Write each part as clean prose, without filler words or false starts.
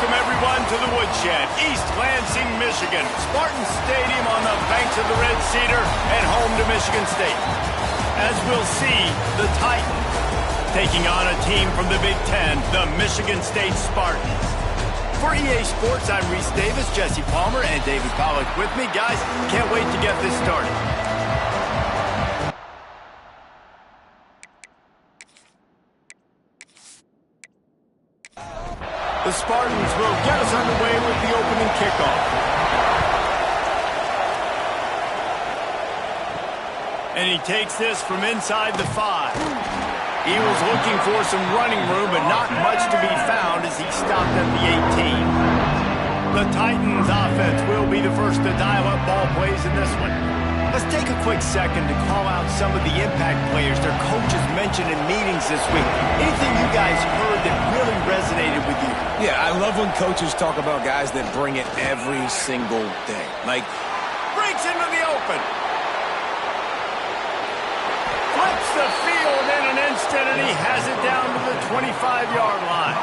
welcome everyone to the Woodshed, East Lansing, Michigan. Spartan Stadium on the banks of the Red Cedar and home to Michigan State. As we'll see, the Titans taking on a team from the Big Ten, the Michigan State Spartans. For EA Sports, I'm Reese Davis, Jesse Palmer, and David Pollack with me. Guys, can't wait to get this started. The Spartans will get us underway with the opening kickoff. And he takes this from inside the 5. He was looking for some running room, but not much to be found as he stopped at the 18. The Titans offense will be the first to dial up ball plays in this one. Let's take a quick second to call out some of the impact players their coaches mentioned in meetings this week. Anything you guys heard that really resonated with you? Yeah, I love when coaches talk about guys that bring it every single day. Like, breaks into the open. Flips the field in an instant, and he has it down to the 25-yard line.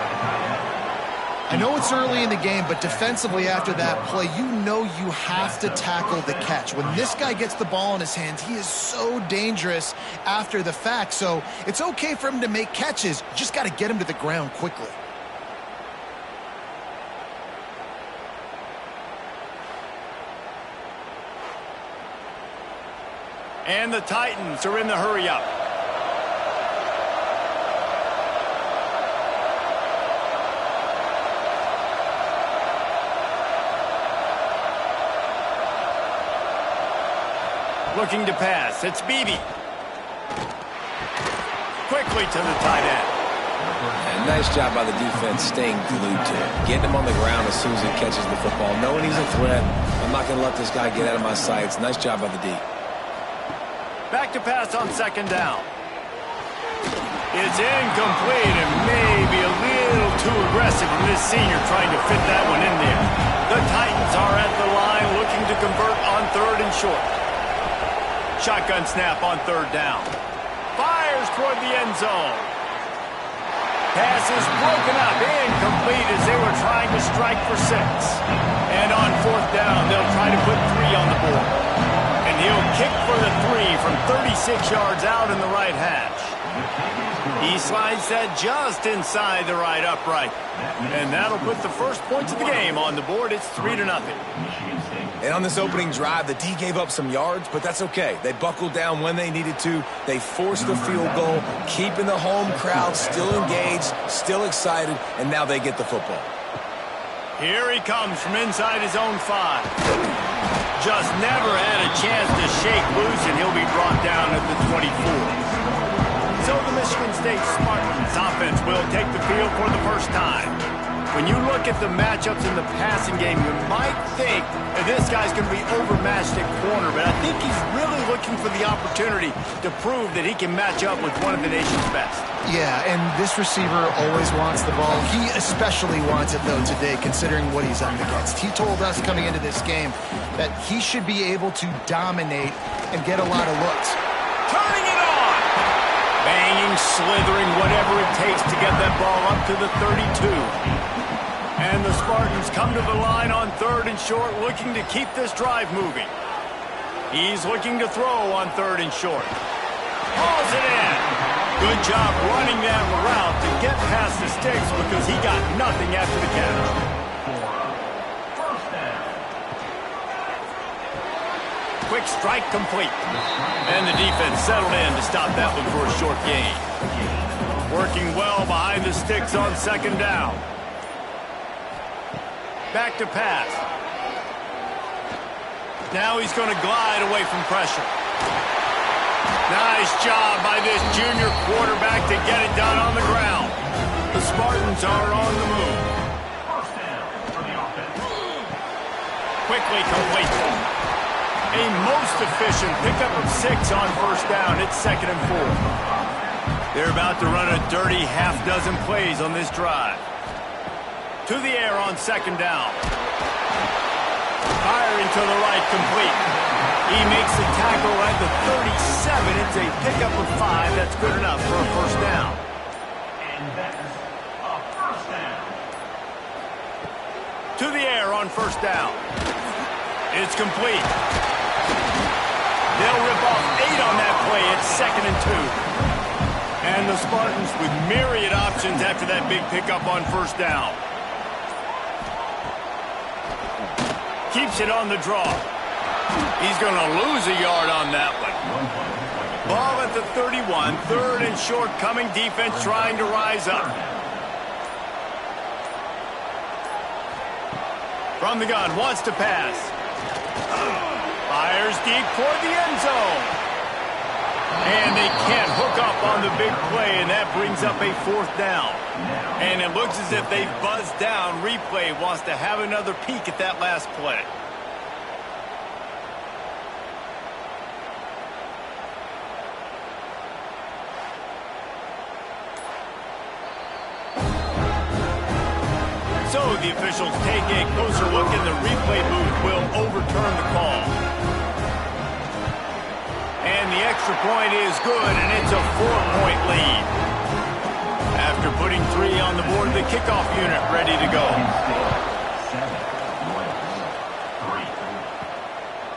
I know it's early in the game, but defensively after that play, you know you have to tackle the catch. When this guy gets the ball in his hands, he is so dangerous after the fact. So it's okay for him to make catches. You just got to get him to the ground quickly. And the Titans are in the hurry-up. Looking to pass. It's Beebe. Quickly to the tight end. And nice job by the defense staying glued to it. Getting him on the ground as soon as he catches the football. Knowing he's a threat, I'm not going to let this guy get out of my sights. Nice job by the D. Back to pass on second down. It's incomplete and maybe a little too aggressive from this senior trying to fit that one in there. The Titans are at the line looking to convert on 3rd and short. Shotgun snap on 3rd down. Fires toward the end zone. Pass is broken up, incomplete as they were trying to strike for 6. And on 4th down, they'll try to put 3 on the board. And he'll kick for the 3 from 36 yards out in the right hash. He slides that just inside the right upright. And that'll put the first points of the game on the board. It's 3-0. And on this opening drive, the D gave up some yards, but that's okay. They buckled down when they needed to. They forced the field goal, keeping the home crowd still engaged, still excited, and now they get the football. Here he comes from inside his own 5. Just never had a chance to shake loose, and he'll be brought down at the 24. So the Michigan State Spartans offense will take the field for the first time. When you look at the matchups in the passing game, you might think that this guy's going to be overmatched at corner, but I think he's really looking for the opportunity to prove that he can match up with one of the nation's best. Yeah, and this receiver always wants the ball. He especially wants it, though, today, considering what he's up against. He told us coming into this game that he should be able to dominate and get a lot of looks. Turning it on! Banging, slithering, whatever it takes to get that ball up to the 32. And the Spartans come to the line on 3rd and short, looking to keep this drive moving. He's looking to throw on 3rd and short. Hauls it in. Good job running that route to get past the sticks because he got nothing after the catch. Quick strike complete. And the defense settled in to stop that one for a short gain. Working well behind the sticks on 2nd down. Back to pass. Now he's going to glide away from pressure. Nice job by this junior quarterback to get it done on the ground. The Spartans are on the move. Quickly complete. A most efficient pickup of 6 on 1st down. It's 2nd and 4. They're about to run a dirty half-dozen plays on this drive. To the air on 2nd down. Firing to the right, complete. He makes the tackle at the 37. It's a pickup of 5. That's good enough for a 1st down. And that's a 1st down. to the air on first down. It's complete. They'll rip off 8 on that play. It's 2nd and 2. And the Spartans with myriad options after that big pickup on first down. Keeps it on the draw. He's going to lose a yard on that one. Ball at the 31. 3rd and short coming. Defense trying to rise up. From the gun. Wants to pass. Fires deep toward the end zone. And they can't hook up on the big play, and that brings up a 4th down. And it looks as if they've buzzed down. Replay wants to have another peek at that last play. So the officials take a closer look, and the replay booth will overturn the call. And the extra point is good, and it's a 4-point lead. After putting 3 on the board, the kickoff unit ready to go.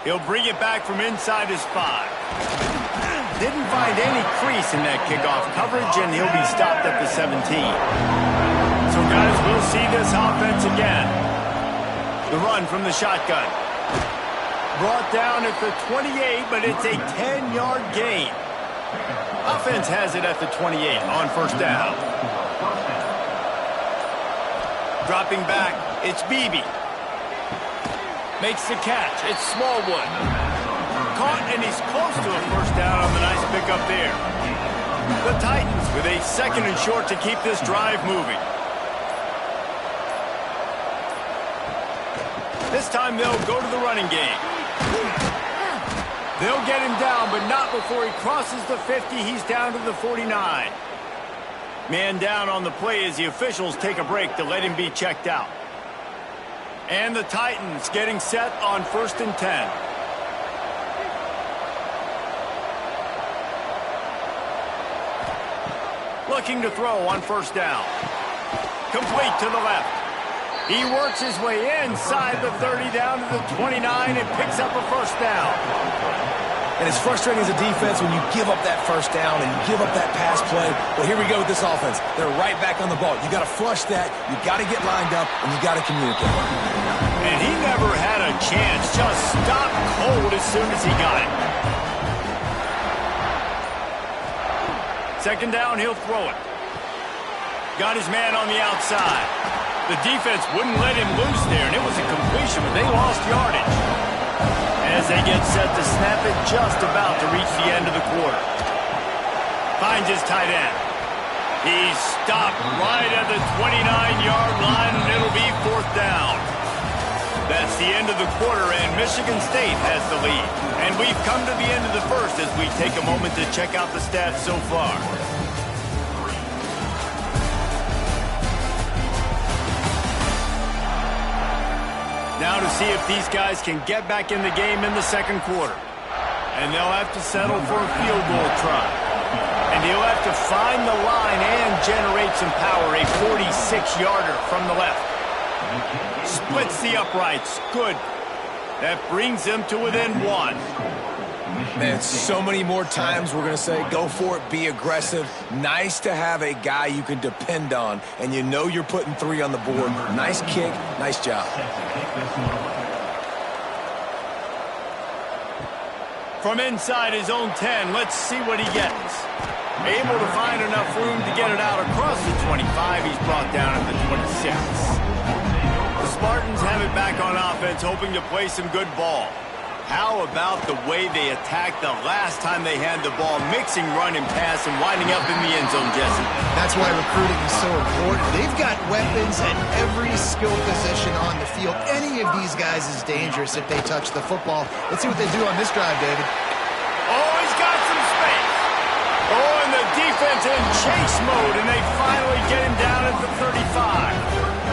He'll bring it back from inside his 5. Didn't find any crease in that kickoff coverage, and he'll be stopped at the 17. So, guys, we'll see this offense again. The run from the shotgun. Brought down at the 28, but it's a 10-yard gain. Offense has it at the 28 on first down. Dropping back, it's Beebe. Makes the catch, it's Smallwood. Caught, and he's close to a first down on the nice pickup there. The Titans with a 2nd and short to keep this drive moving. This time they'll go to the running game. They'll get him down, but not before he crosses the 50. He's down to the 49. Man down on the play as the officials take a break to let him be checked out. And the Titans getting set on 1st and 10. Looking to throw on first down. Complete to the left. He works his way inside the 30 down to the 29 and picks up a first down. And it's frustrating as a defense when you give up that first down and you give up that pass play. But here we go with this offense. They're right back on the ball. You got to flush that. You got to get lined up, and you got to communicate. And he never had a chance. Just stopped cold as soon as he got it. 2nd down, he'll throw it. Got his man on the outside. The defense wouldn't let him loose there, and it was a completion, but they lost yardage. As they get set to snap it, just about to reach the end of the quarter. Finds his tight end. He's stopped right at the 29-yard line, and it'll be 4th down. That's the end of the quarter, and Michigan State has the lead. And we've come to the end of the first as we take a moment to check out the stats so far. Now to see if these guys can get back in the game in the 2nd quarter. And they'll have to settle for a field goal try. And he'll have to find the line and generate some power. A 46-yarder from the left. Splits the uprights. Good. That brings them to within 1. Man, so many more times we're going to say, go for it, be aggressive. Nice to have a guy you can depend on, and you know you're putting 3 on the board. Nice kick, nice job. From inside his own 10, let's see what he gets. Able to find enough room to get it out across the 25. He's brought down at the 26. The Spartans have it back on offense, hoping to play some good ball. How about the way they attacked the last time they had the ball, mixing run and pass and winding up in the end zone, Jesse? That's why recruiting is so important. They've got weapons at every skill position on the field. Any of these guys is dangerous if they touch the football. Let's see what they do on this drive, David. Oh, he's got some space. Oh, and the defense in chase mode, and they finally get him down at the 35.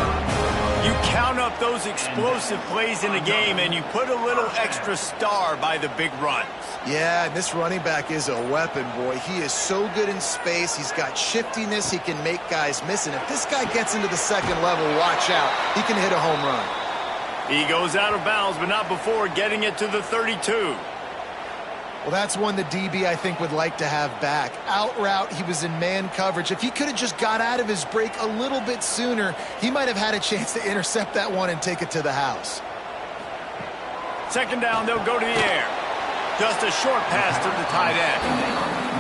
You count up those explosive plays in the game, and you put a little extra star by the big runs. Yeah, this running back is a weapon, boy. He is so good in space. He's got shiftiness. He can make guys miss. And if this guy gets into the 2nd level, watch out. He can hit a home run. He goes out of bounds, but not before getting it to the 32. Well, that's one the DB, I think, would like to have back. Out route, he was in man coverage. If he could have just got out of his break a little bit sooner, he might have had a chance to intercept that one and take it to the house. Second down, they'll go to the air. Just a short pass to the tight end.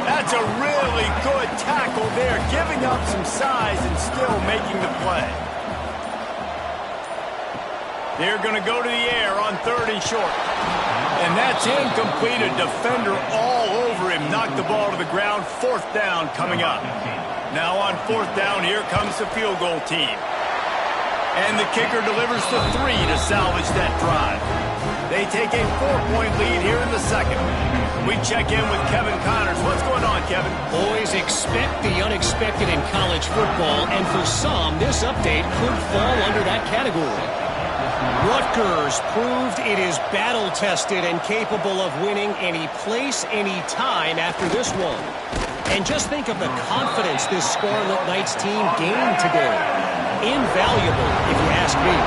That's a really good tackle there, giving up some size and still making the play. They're going to go to the air on 3rd and short. And that's incomplete. A defender all over him. Knocked the ball to the ground. 4th down coming up. Now on 4th down, here comes the field goal team. And the kicker delivers the 3 to salvage that drive. They take a 4-point lead here in the second. We check in with Kevin Connors. What's going on, Kevin? Boys, expect the unexpected in college football, and for some, this update could fall under that category. Rutgers proved it is battle-tested and capable of winning any place, any time after this one. And just think of the confidence this Scarlet Knights team gained today. Invaluable, if you ask me.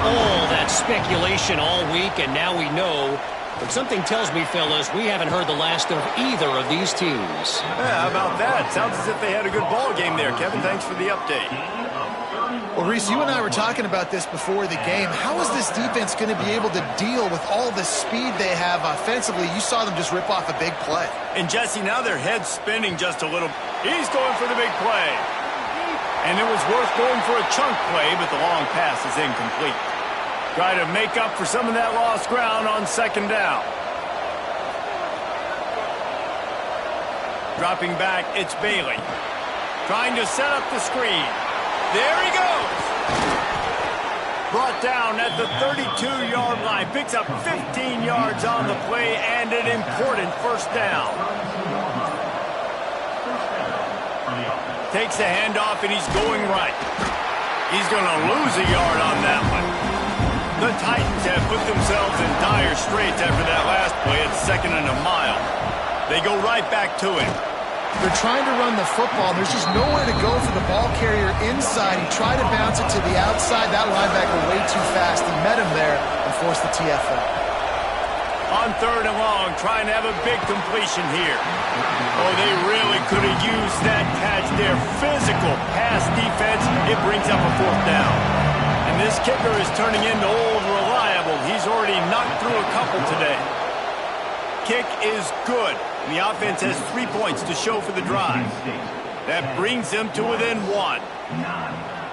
All that speculation all week, and now we know. But something tells me, fellas, we haven't heard the last of either of these teams. Yeah, how about that? Sounds as if they had a good ball game there, Kevin. Thanks for the update. Well, Reese, you and I were talking about this before the game. How is this defense going to be able to deal with all the speed they have offensively? You saw them just rip off a big play. And, Jesse, now their head's spinning just a little. He's going for the big play. And it was worth going for a chunk play, but the long pass is incomplete. Try to make up for some of that lost ground on 2nd down. Dropping back, it's Bailey. Trying to set up the screen. There he goes. Brought down at the 32-yard line. Picks up 15 yards on the play and an important 1st down. Takes the handoff and he's going right. He's going to lose a yard on that one. The Titans have put themselves in dire straits after that last play. It's 2nd and a mile. They go right back to it. They're trying to run the football. There's just nowhere to go for the ball carrier inside. He tried to bounce it to the outside. That linebacker way too fast. He met him there and forced the TFL. On 3rd and long, trying to have a big completion here. Oh, they really could have used that catch there. Physical pass defense. It brings up a 4th down. And this kicker is turning into old reliable. He's already knocked through a couple today. Kick is good. And the offense has 3 points to show for the drive. That brings them to within 1.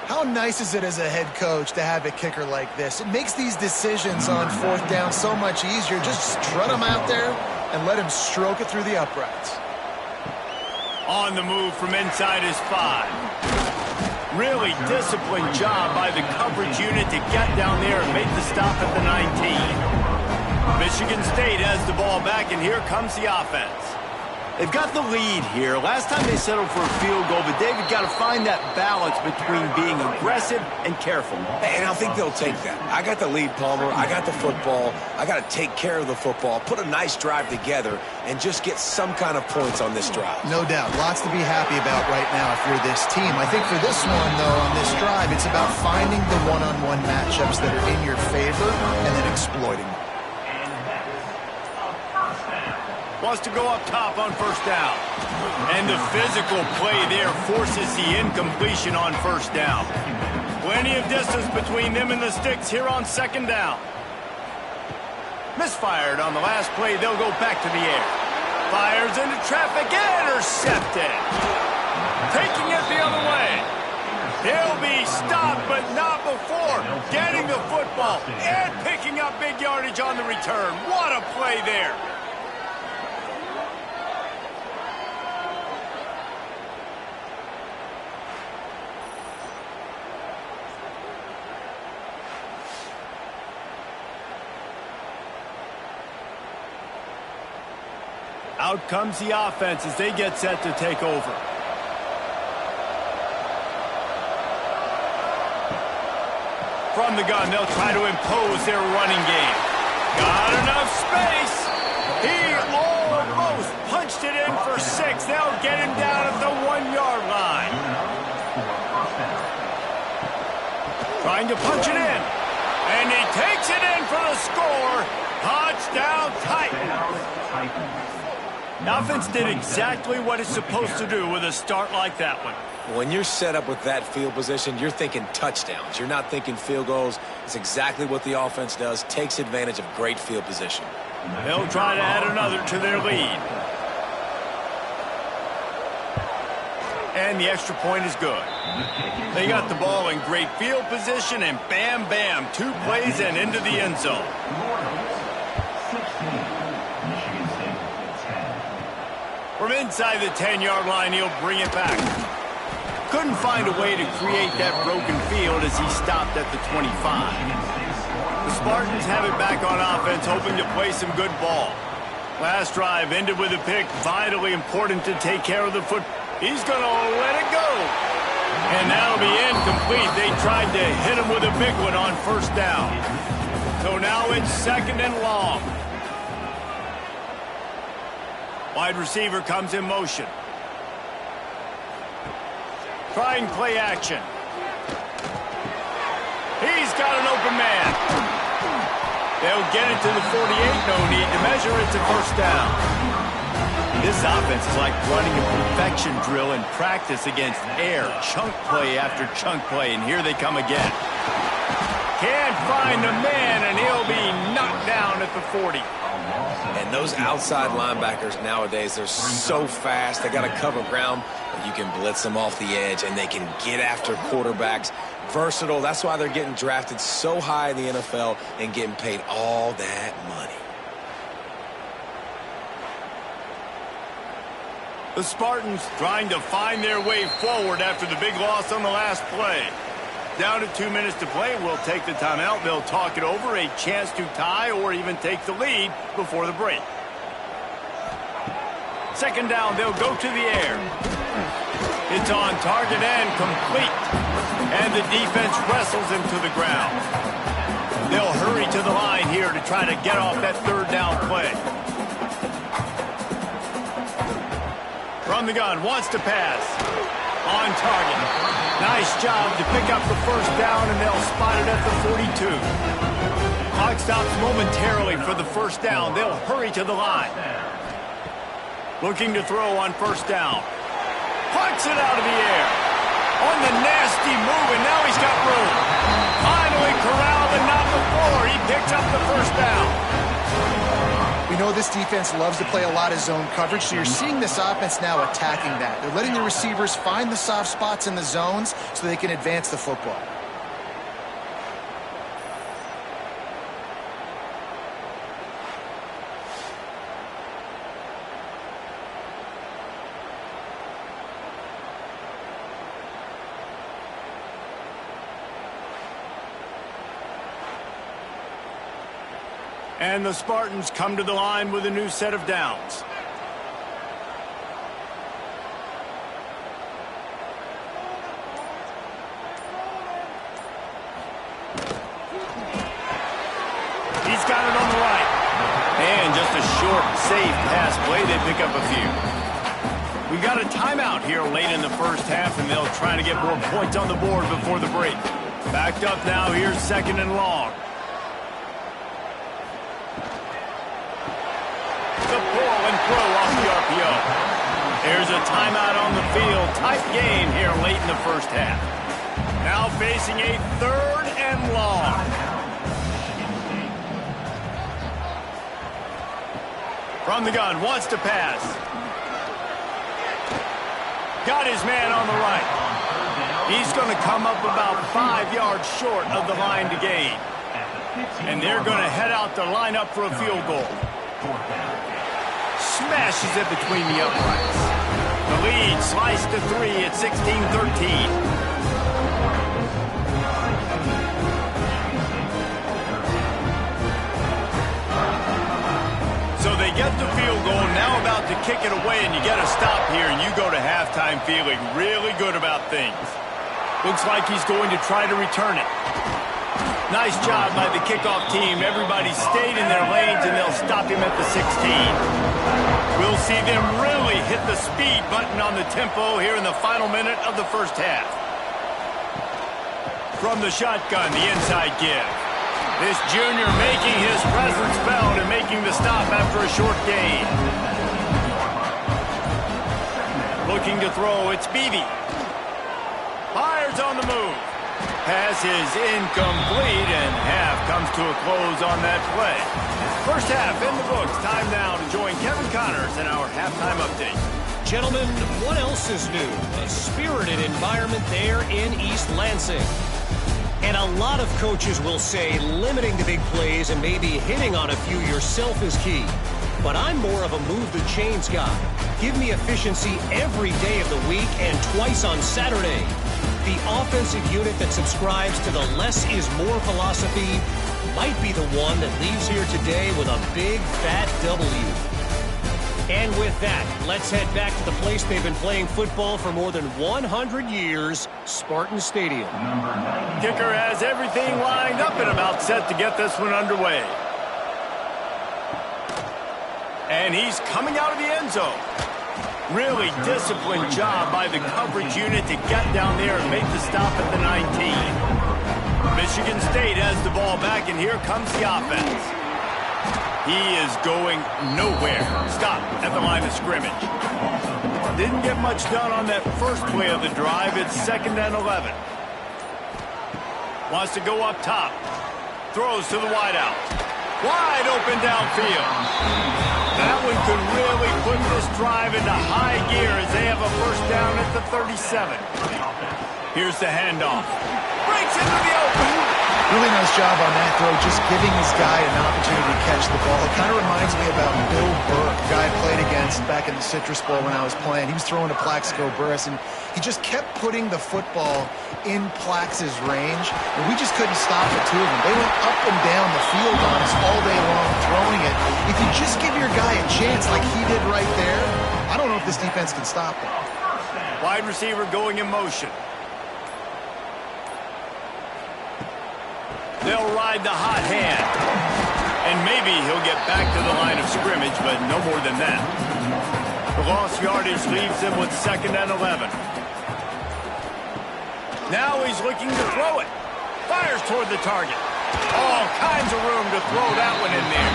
How nice is it as a head coach to have a kicker like this? It makes these decisions on 4th down so much easier. Just strut him out there and let him stroke it through the uprights. On the move from inside his 5. Really disciplined job by the coverage unit to get down there and make the stop at the 19. Michigan State has the ball back, and here comes the offense. They've got the lead here. Last time they settled for a field goal, but David got to find that balance between being aggressive and careful. And I think they'll take that. I got the lead, Palmer. I got the football. I got to take care of the football, put a nice drive together, and just get some kind of points on this drive. No doubt. Lots to be happy about right now if you're this team. I think for this one, though, on this drive, it's about finding the one-on-one matchups that are in your favor and then exploiting them. Wants to go up top on 1st down. And the physical play there forces the incompletion on 1st down. Plenty of distance between them and the sticks here on 2nd down. Misfired on the last play. They'll go back to the air. Fires into traffic. Intercepted. Taking it the other way. He'll be stopped, but not before getting the football and picking up big yardage on the return. What a play there. Out comes the offense as they get set to take over. From the gun, they'll try to impose their running game. Got enough space. He almost punched it in for 6. They'll get him down at the 1-yard line. Trying to punch it in. And he takes it in for the score. Touchdown Titans. The offense did exactly what it's supposed to do with a start like that one. When you're set up with that field position, you're thinking touchdowns. You're not thinking field goals. It's exactly what the offense does. Takes advantage of great field position. They'll try to add another to their lead. And the extra point is good. They got the ball in great field position, and bam, bam, 2 plays and into the end zone. From inside the 10-yard line, he'll bring it back. Couldn't find a way to create that broken field as he stopped at the 25. The Spartans have it back on offense, hoping to play some good ball. Last drive ended with a pick. Vitally important to take care of the football. He's going to let it go. And that'll be incomplete. They tried to hit him with a big one on first down. So now it's 2nd and long. Wide receiver comes in motion. Trying play action. He's got an open man. They'll get it to the 48. No need to measure it to first down. This offense is like running a perfection drill in practice against air. Chunk play after chunk play, and here they come again. Can't find a man, and he'll be knocked down at the 40. And those outside linebackers nowadays, they're so fast. They got to cover ground, but you can blitz them off the edge, and they can get after quarterbacks. Versatile. That's why they're getting drafted so high in the NFL and getting paid all that money. The Spartans trying to find their way forward after the big loss on the last play. Down to 2 minutes to play. We'll take the timeout. They'll talk it over. A chance to tie or even take the lead before the break. 2nd down. They'll go to the air. It's on target and complete. And the defense wrestles him to the ground. They'll hurry to the line here to try to get off that 3rd down play. From the gun, wants to pass. On target. Nice job to pick up the first down, and they'll spot it at the 42. Clock stops momentarily for the first down. They'll hurry to the line. Looking to throw on first down. Punts it out of the air. On the nasty move, and now he's got room. Finally corralled and not before. He picks up the first down. We know this defense loves to play a lot of zone coverage, so you're seeing this offense now attacking that. They're letting the receivers find the soft spots in the zones so they can advance the football. And the Spartans come to the line with a new set of downs. He's got it on the right. And just a short, safe pass play. They pick up a few. We got a timeout here late in the first half, and they'll try to get more points on the board before the break. Backed up now. Here's 2nd and long. The pull and throw off the RPO. There's a timeout on the field. Tight game here late in the first half. Now facing a 3rd and long. From the gun, wants to pass. Got his man on the right. He's going to come up about 5 yards short of the line to gain. And they're going to head out to line up for a field goal. Smashes it between the uprights. The lead sliced to 3 at 16-13. So they get the field goal, now about to kick it away, and you get a stop here, and you go to halftime feeling really good about things. Looks like he's going to try to return it. Nice job by the kickoff team. Everybody stayed in their lanes, and they'll stop him at the 16. We'll see them really hit the speed button on the tempo here in the final minute of the first half. From the shotgun, the inside give. This junior making his presence felt and making the stop after a short gain. Looking to throw, it's Beebe. Fires on the move. Pass is incomplete, and half comes to a close on that play. First half in the books. Time now to join Kevin Connors in our halftime update. Gentlemen, what else is new? A spirited environment there in East Lansing. And a lot of coaches will say limiting the big plays and maybe hitting on a few yourself is key. But I'm more of a move the chains guy. Give me efficiency every day of the week and twice on Saturday. The offensive unit that subscribes to the less is more philosophy might be the one that leaves here today with a big fat W. And with that, let's head back to the place they've been playing football for more than 100 years, Spartan Stadium. Kicker has everything lined up and about set to get this one underway. And he's coming out of the end zone. Really disciplined job by the coverage unit to get down there and make the stop at the 19. Michigan State has the ball back, and here comes the offense. He is going nowhere. Stop at the line of scrimmage. Didn't get much done on that first play of the drive. It's 2nd and 11. Wants to go up top. Throws to the wideout. Wide open downfield. That one could really put this drive into high gear as they have a first down at the 37. Here's the handoff. Breaks into the open. Really nice job on that throw, just giving his guy an opportunity to catch the ball. It kind of reminds me about Bill Burke, a guy I played against back in the Citrus Bowl when I was playing. He was throwing to Plaxico Burress, and he just kept putting the football in Plax's range, and we just couldn't stop the two of them. They went up and down the field on us all day long throwing it. If you just give your guy a chance like he did right there, I don't know if this defense can stop him. Wide receiver going in motion. They'll ride the hot hand. And maybe he'll get back to the line of scrimmage, but no more than that. The lost yardage leaves him with 2nd and 11. Now he's looking to throw it. Fires toward the target. All kinds of room to throw that one in there.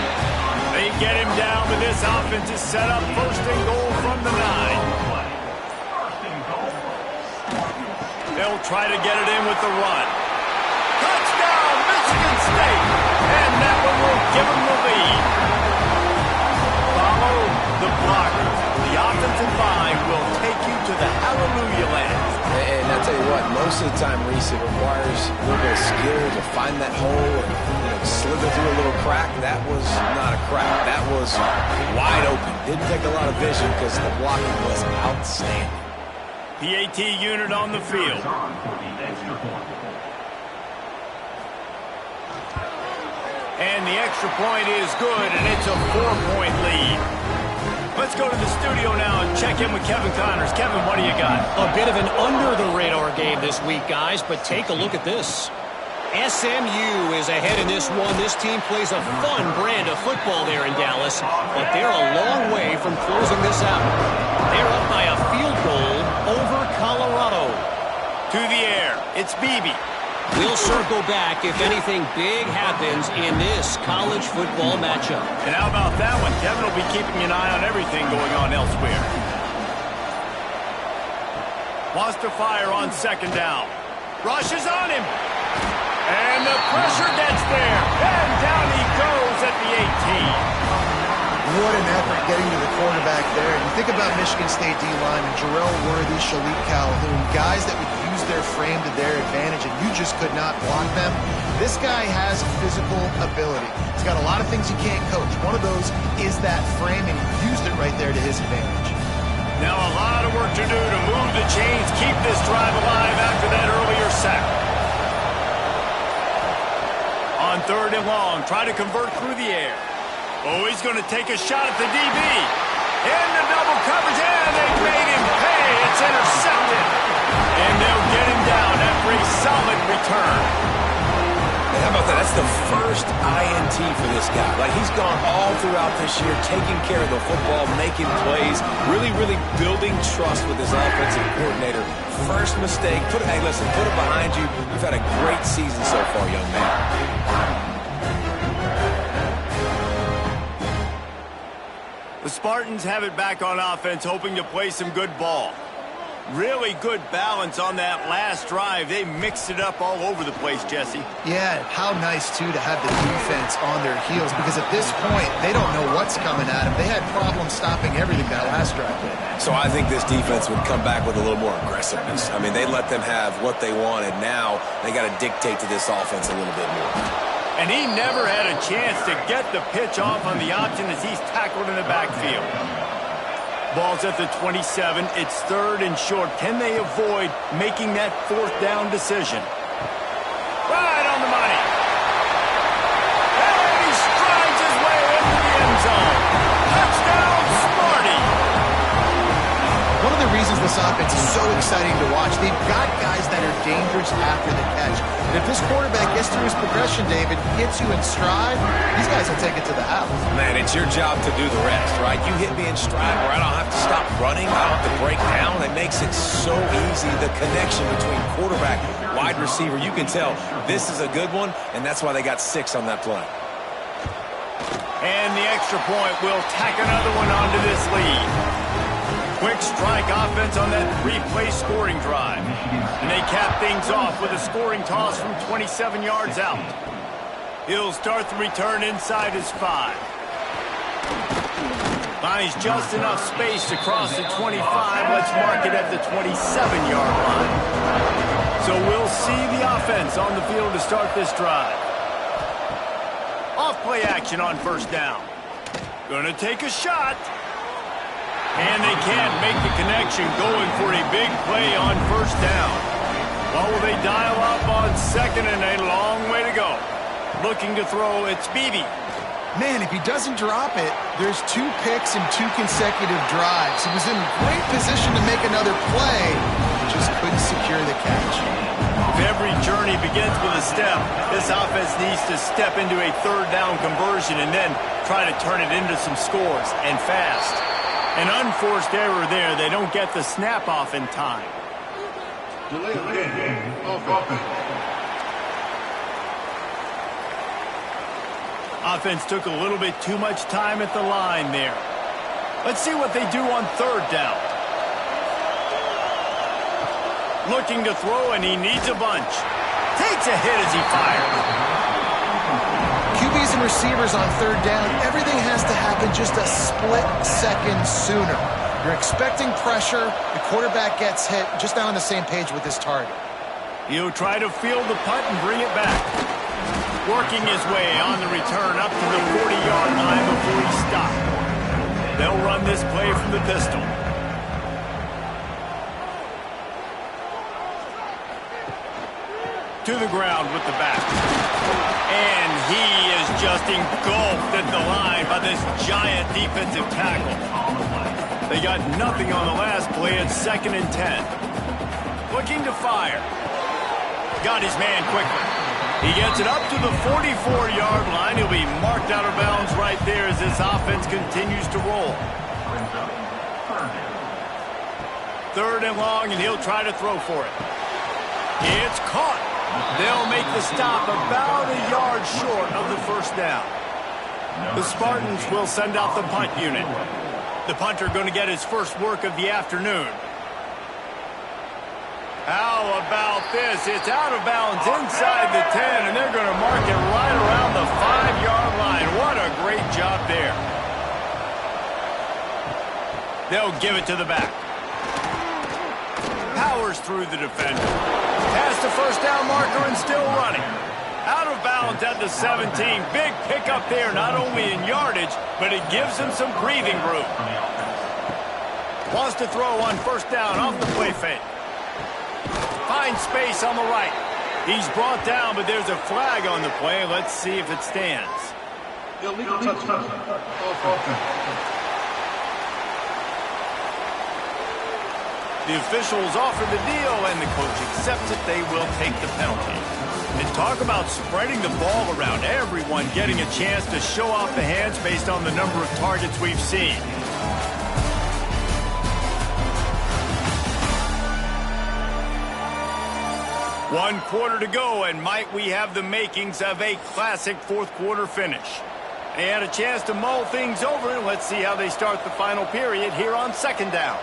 They get him down, but this offense is set up 1st and goal from the 9. They'll try to get it in with the run. Touchdown, Michigan State! And that one will give them the lead. Follow the blockers. The offensive line will take you to the hallelujah land. And I'll tell you what, most of the time, Reese, it requires a little bit of skill to find that hole and slither through a little crack. That was not a crack. That was wide open. Didn't take a lot of vision because the blocking was outstanding. PAT unit on the field. And the extra point is good, and it's a 4-point lead. Let's go to the studio now and check in with Kevin Connors. Kevin, what do you got? A bit of an under-the-radar game this week, guys, but take a look at this. SMU is ahead in this one. This team plays a fun brand of football there in Dallas, but they're a long way from closing this out. They're up by a field goal over Colorado. To the air, it's Beebe. We'll circle back if anything big happens in this college football matchup. And how about that one? Kevin will be keeping an eye on everything going on elsewhere. Wants to fire on 2nd down. Rushes on him. And the pressure gets there. And down he goes at the 18. What an effort getting to the quarterback there. You think about Michigan State D-line and Jarrell Worthy, Shalik Calhoun, guys that would use their frame to their advantage, and you just could not block them. This guy has physical ability. He's got a lot of things he can't coach. One of those is that frame, and he used it right there to his advantage. Now a lot of work to do to move the chains, keep this drive alive after that earlier sack. On 3rd and long, try to convert through the air. Oh, he's going to take a shot at the DB. In the double coverage, and they made him pay. It's intercepted. And they'll get him down after a solid return. And how about that? That's the first INT for this guy. Like, he's gone all throughout this year, taking care of the football, making plays, really, really building trust with his offensive coordinator. First mistake, hey, listen, put it behind you. You've had a great season so far, young man. The Spartans have it back on offense, hoping to play some good ball. Really good balance on that last drive. They mixed it up all over the place, Jesse. Yeah, how nice, too, to have the defense on their heels, because at this point, they don't know what's coming at them. They had problems stopping everything that last drive. So I think this defense would come back with a little more aggressiveness. I mean, they let them have what they wanted. Now they got to dictate to this offense a little bit more. And he never had a chance to get the pitch off on the option as he's tackled in the backfield. Ball's at the 27. It's 3rd and short. Can they avoid making that 4th down decision? Right on the money. And he strides his way into the end zone. Touchdown, Sparty. One of the reasons this offense is so exciting to watch, they've got guys that are dangerous after the catch. And if this quarterback gets through his progression, David, gets you in stride, these guys will take it to the house. Man, it's your job to do the rest, right? You hit me in stride where I don't have to stop running. I don't have to break down. It makes it so easy. The connection between quarterback, wide receiver, you can tell this is a good one, and that's why they got 6 on that play. And the extra point will tack another one onto this lead. Quick strike offense on that 3-play scoring drive. And they cap things off with a scoring toss from 27 yards out. He'll start the return inside his 5. Finds just enough space to cross the 25. Let's mark it at the 27-yard line. So we'll see the offense on the field to start this drive. Off play action on 1st down. Gonna take a shot. And they can't make the connection, going for a big play on 1st down. Well, will they dial up on 2nd and a long way to go? Looking to throw, it's Beebe. Man, if he doesn't drop it, there's 2 picks in 2 consecutive drives. He was in great position to make another play, just couldn't secure the catch. If every journey begins with a step, this offense needs to step into a 3rd down conversion and then try to turn it into some scores, and fast. An unforced error there. They don't get the snap off in time. Offense took a little bit too much time at the line there. Let's see what they do on 3rd down. Looking to throw, and he needs a bunch. Takes a hit as he fires. QBs and receivers on 3rd down, everything has to happen just a split second sooner. You're expecting pressure, the quarterback gets hit, just not on the same page with his target. He'll try to field the punt and bring it back. Working his way on the return up to the 40-yard line before he stopped. They'll run this play from the pistol. To the ground with the back. And he is just engulfed at the line by this giant defensive tackle. They got nothing on the last play at 2nd and 10. Looking to fire. Got his man quickly. He gets it up to the 44-yard line. He'll be marked out of bounds right there as this offense continues to roll. 3rd and long, and he'll try to throw for it. It's caught. They'll make the stop about a yard short of the 1st down. The Spartans will send out the punt unit. The punter going to get his first work of the afternoon. How about this? It's out of bounds inside the 10, and they're going to mark it right around the 5-yard line. What a great job there. They'll give it to the back. Powers through the defender. Past the 1st down marker and still running. Out of bounds at the 17. Big pickup there, not only in yardage, but it gives him some breathing room. Wants to throw on 1st down off the play fake. Finds space on the right. He's brought down, but there's a flag on the play. Let's see if it stands. Illegal touchdown. The officials offer the deal, and the coach accepts it. They will take the penalty. And talk about spreading the ball around. Everyone getting a chance to show off the hands based on the number of targets we've seen. 1 quarter to go, and might we have the makings of a classic fourth quarter finish. They had a chance to mull things over, and let's see how they start the final period here on second down.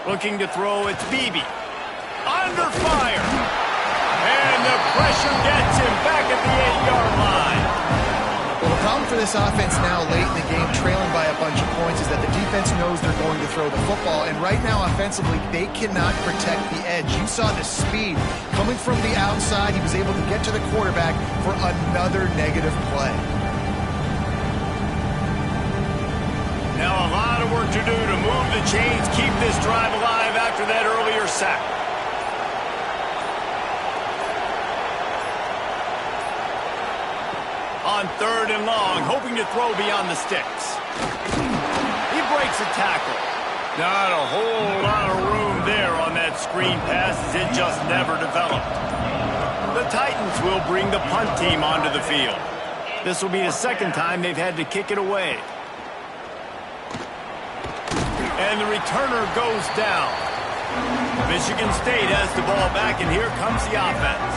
Looking to throw, it's Beebe. Under fire. And the pressure gets him back at the 8-yard line. Well, the problem for this offense now late in the game, trailing by a bunch of points, is that the defense knows they're going to throw the football. And right now, offensively, they cannot protect the edge. You saw the speed coming from the outside. He was able to get to the quarterback for another negative play. Now a lot of work to do to move the chains, keep this drive alive after that earlier sack. On 3rd and long, hoping to throw beyond the sticks. He breaks a tackle. Not a whole lot of room there on that screen pass, as it just never developed. The Titans will bring the punt team onto the field. This will be the second time they've had to kick it away. And the returner goes down. Michigan State has the ball back, and here comes the offense.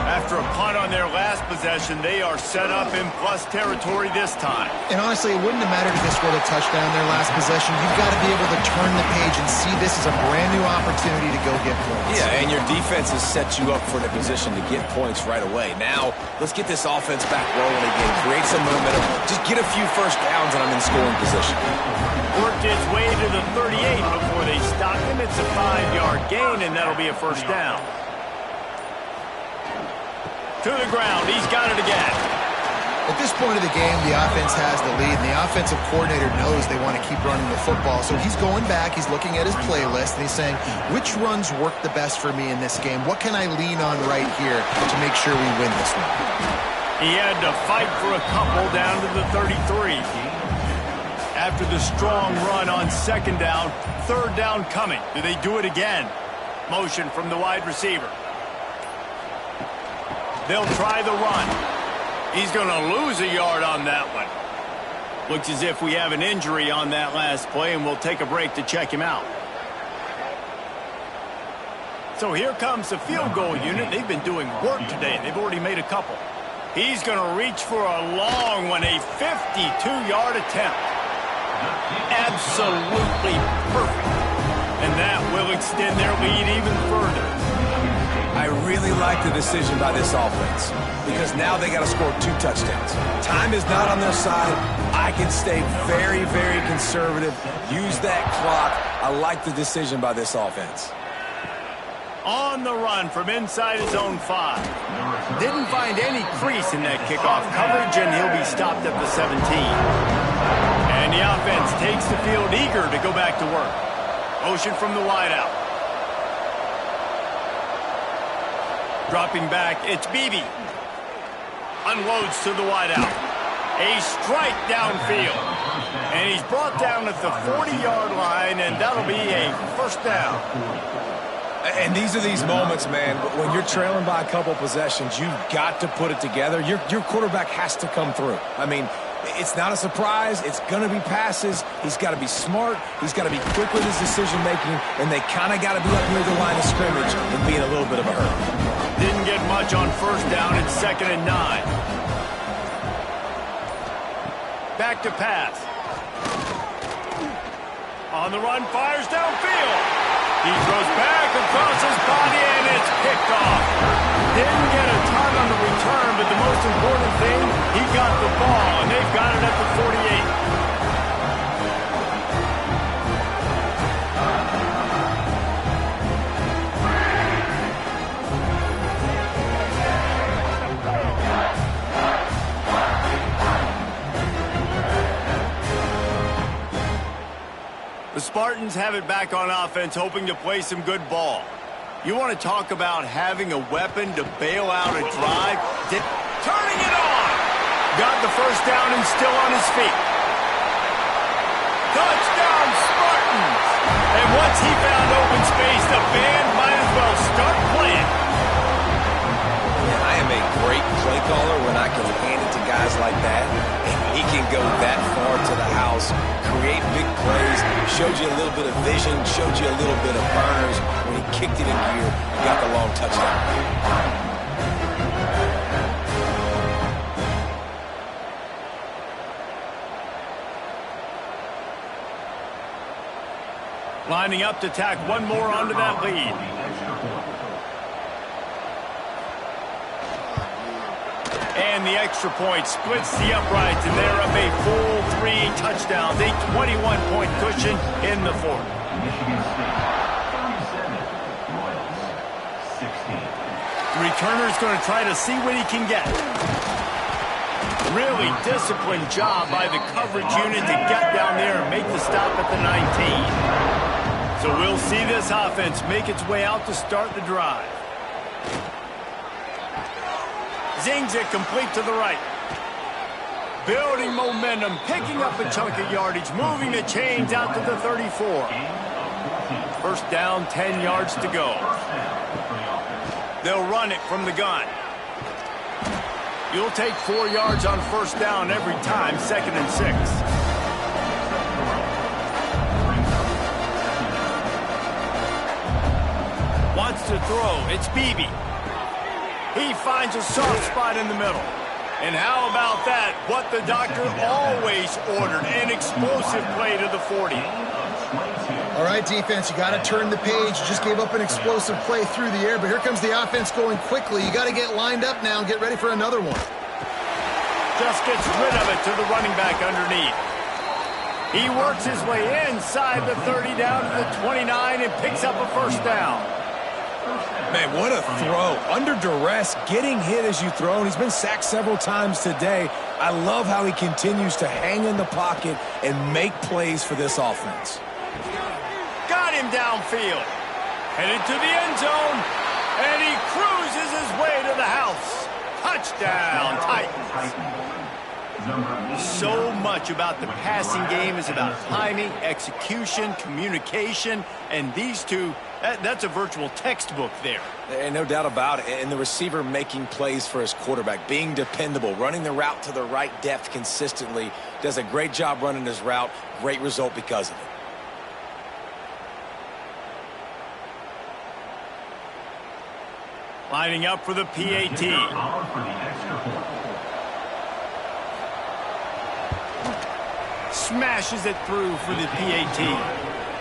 After a punt on their last possession, they are set up in plus territory this time. And honestly, it wouldn't have mattered if they scored a touchdown their last possession. You've got to be able to turn the page and see this as a brand new opportunity to go get points. Yeah, and your defense has set you up for the position to get points right away. Now, let's get this offense back rolling again. Create some momentum. Just get a few first downs, and I'm in scoring position. Worked its way to the 38 before they stopped him. It's a 5-yard gain, and that'll be a first down. To the ground. He's got it again. At this point of the game, the offense has the lead, and the offensive coordinator knows they want to keep running the football. So he's going back, he's looking at his playlist, and he's saying, which runs work the best for me in this game? What can I lean on right here to make sure we win this one? He had to fight for a couple down to the 33. After the strong run on second down, 3rd down coming. Do they do it again? Motion from the wide receiver. They'll try the run. He's going to lose a yard on that one. Looks as if we have an injury on that last play, and we'll take a break to check him out. So here comes the field goal unit. They've been doing work today. They've already made a couple. He's going to reach for a long one, a 52-yard attempt. Absolutely perfect. And that will extend their lead even further. I really like the decision by this offense because now they got to score 2 touchdowns. Time is not on their side. I can stay very, very conservative. Use that clock. I like the decision by this offense. On the run from inside his own 5. Didn't find any crease in that kickoff coverage, and he'll be stopped at the 17. And the offense takes the field eager to go back to work. Motion from the wideout. Dropping back, it's Beebe. Unloads to the wideout. A strike downfield. And he's brought down at the 40-yard line, and that'll be a first down. And these are these moments, man, when you're trailing by a couple possessions, you've got to put it together. Your quarterback has to come through. I mean, it's not a surprise. It's going to be passes. He's got to be smart. He's got to be quick with his decision-making, and they kind of got to be up near the line of scrimmage and be in a little bit of a hurry. Didn't get much on first down. It's 2nd and 9. Back to pass. On the run, fires downfield. He throws back across his body, and it's picked off. Didn't get a ton on the return, but the most important thing, he got the ball, and they've got it at the 48. The Spartans have it back on offense, hoping to play some good ball. You want to talk about having a weapon to bail out a drive? Turning it on! Got the first down and still on his feet. Touchdown, Spartans! And once he found open space, the band might as well start playing. I am am a great play caller when I can hand it to guys like that. And he can go that far to the house, create big plays, showed you a little bit of vision, showed you a little bit of burners. When he kicked it in gear, he got the long touchdown. Lining up to tack one more onto that lead. And the extra point splits the uprights, and they're up a full 3 touchdowns, a 21-point cushion in the fourth. The returner's going to try to see what he can get. Really disciplined job by the coverage unit to get down there and make the stop at the 19. So we'll see this offense make its way out to start the drive. Zings it complete to the right. Building momentum, picking up a chunk of yardage, moving the chains out to the 34. First down, 10 yards to go. They'll run it from the gun. You'll take 4 yards on first down every time, 2nd and 6. Wants to throw. It's Beebe. He finds a soft spot in the middle. And how about that? What the doctor always ordered, an explosive play to the 40. All right, defense, you got to turn the page. You just gave up an explosive play through the air, but here comes the offense going quickly. You got to get lined up now and get ready for another one. Just gets rid of it to the running back underneath. He works his way inside the 30 down to the 29 and picks up a first down. Man, what a throw. Under duress, getting hit as you throw, and he's been sacked several times today. I love how he continues to hang in the pocket and make plays for this offense. Got him downfield. Headed to the end zone, and he cruises his way to the house. Touchdown, Titans. So much about the passing game is about timing, execution, communication, and these two, that's a virtual textbook there. And no doubt about it. And the receiver making plays for his quarterback, being dependable, running the route to the right depth consistently, does a great job running his route. Great result because of it. Lining up for the PAT. Smashes it through for the PAT.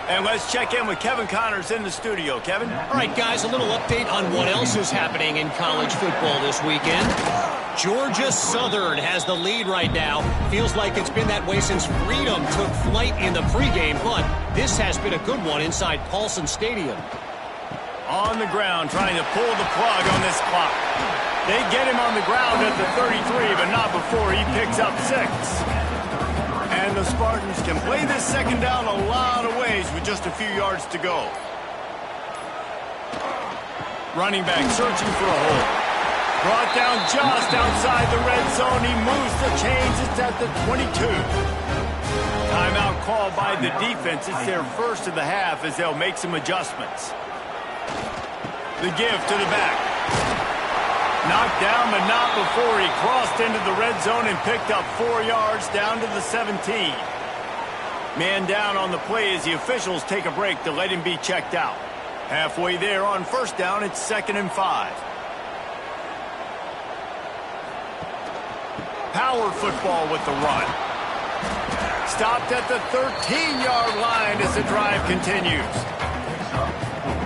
And let's check in with Kevin Connors in the studio. Kevin? All right, guys, a little update on what else is happening in college football this weekend. Georgia Southern has the lead right now. Feels like it's been that way since Freedom took flight in the pregame, but this has been a good one inside Paulson Stadium. On the ground, trying to pull the plug on this clock. They get him on the ground at the 33, but not before he picks up 6. And the Spartans can play this second down a lot of ways with just a few yards to go. Running back searching for a hole. Brought down just outside the red zone. He moves the chains. It's at the 22. Timeout called by the defense. It's their first of the half as they'll make some adjustments. The give to the back. Knocked down, but not before he crossed into the red zone and picked up 4 yards down to the 17. Man down on the play as the officials take a break to let him be checked out. Halfway there on first down, it's 2nd and 5. Power football with the run. Stopped at the 13-yard line as the drive continues.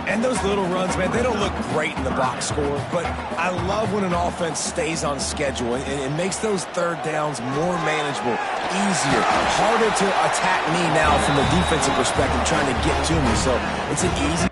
And those little runs, man, they don't look great in the box score, but I love when an offense stays on schedule and it makes those third downs more manageable, easier, harder to attack me now from the defensive perspective trying to get to me. So it's an easy.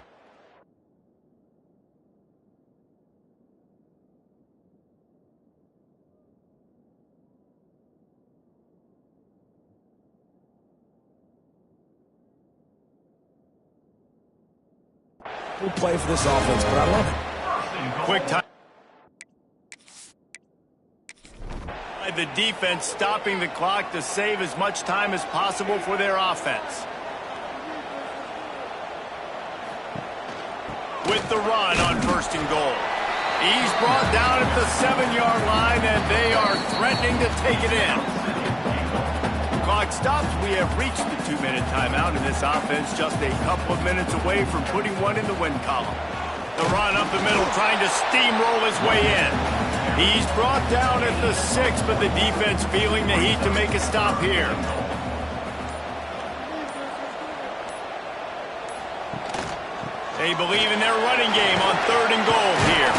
We'll play for this offense, but I love it. Quick time. The defense stopping the clock to save as much time as possible for their offense. With the run on 1st and goal. He's brought down at the 7-yard line, and they are threatening to take it in. Clock stops. We have reached the 2-minute timeout, and this offense just a couple of minutes away from putting one in the win column. The run up the middle, trying to steamroll his way in. He's brought down at the 6, but the defense feeling the heat to make a stop here. They believe in their running game on 3rd and goal here.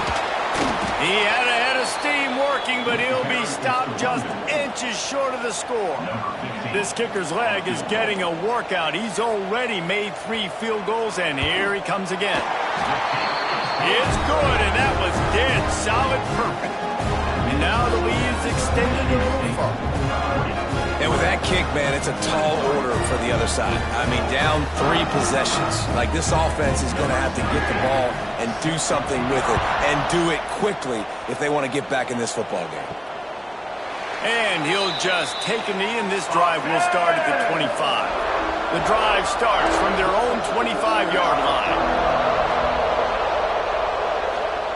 He had a head of steam working, but he'll be stopped just inches short of the score. This kicker's leg is getting a workout. He's already made 3 field goals, and here he comes again. It's good, and that was dead solid perfect. And now the lead is extended a little further. And with that kick, man, it's a tall order for the other side. I mean, down 3 possessions. Like, this offense is going to have to get the ball and do something with it, and do it quickly if they want to get back in this football game. And he'll just take a knee, and this drive will start at the 25. The drive starts from their own 25-yard line.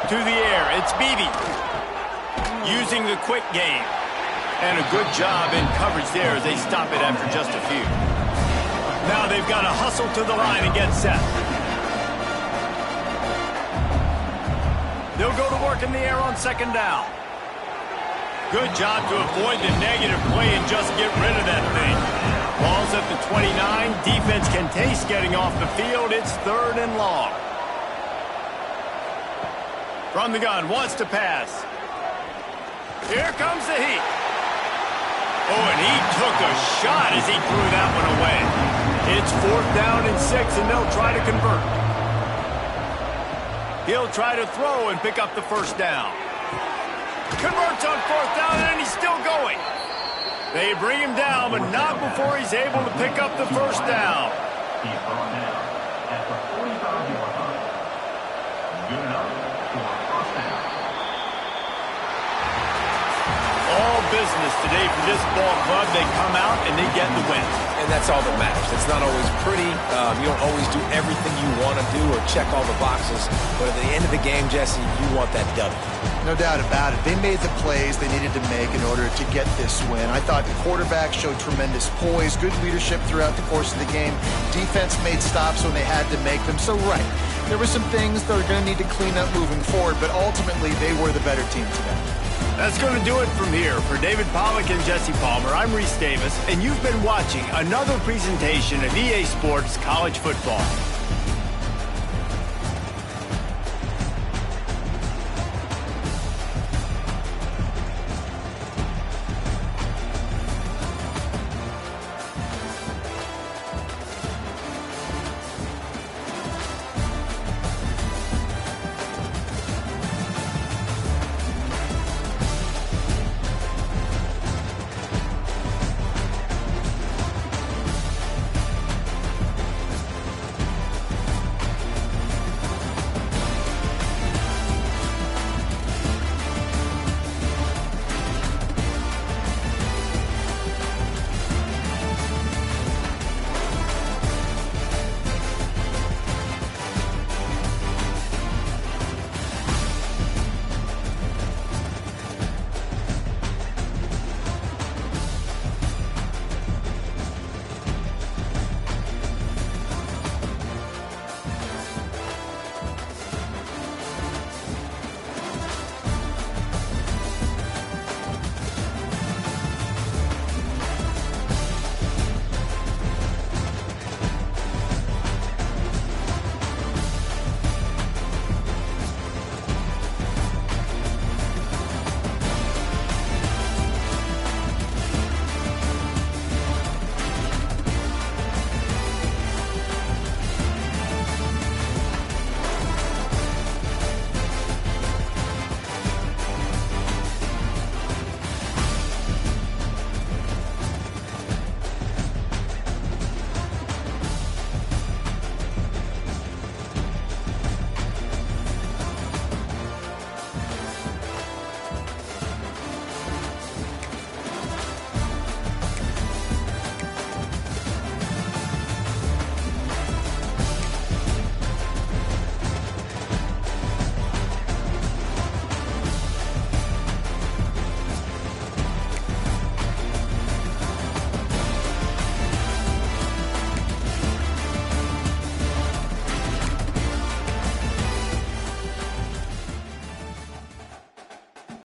To the air, it's Beebe. Using the quick game. And a good job in coverage there as they stop it after just a few. Now they've got to hustle to the line and get set. They'll go to work in the air on 2nd down. Good job to avoid the negative play and just get rid of that thing. Ball's at the 29. Defense can taste getting off the field. It's 3rd and long. From the gun, wants to pass. Here comes the heat. Oh, and he took a shot as he threw that one away. It's 4th down and 6, and they'll try to convert. He'll try to throw and pick up the 1st down. Converts on 4th down, and he's still going. They bring him down, but not before he's able to pick up the 1st down. He's brought down at the 45-yard line. Good enough for a 1st down. All business today for this ball club. They come out and they get the win. And that's all that matters. It's not always pretty. You don't always do everything you want to do or check all the boxes. But at the end of the game, Jesse, you want that W. No doubt about it. They made the plays they needed to make in order to get this win. I thought the quarterback showed tremendous poise, good leadership throughout the course of the game. Defense made stops when they had to make them. So, right, there were some things that are going to need to clean up moving forward, but ultimately they were the better team today. That's going to do it from here. For David Pollack and Jesse Palmer, I'm Reese Davis, and you've been watching another presentation of EA Sports College Football.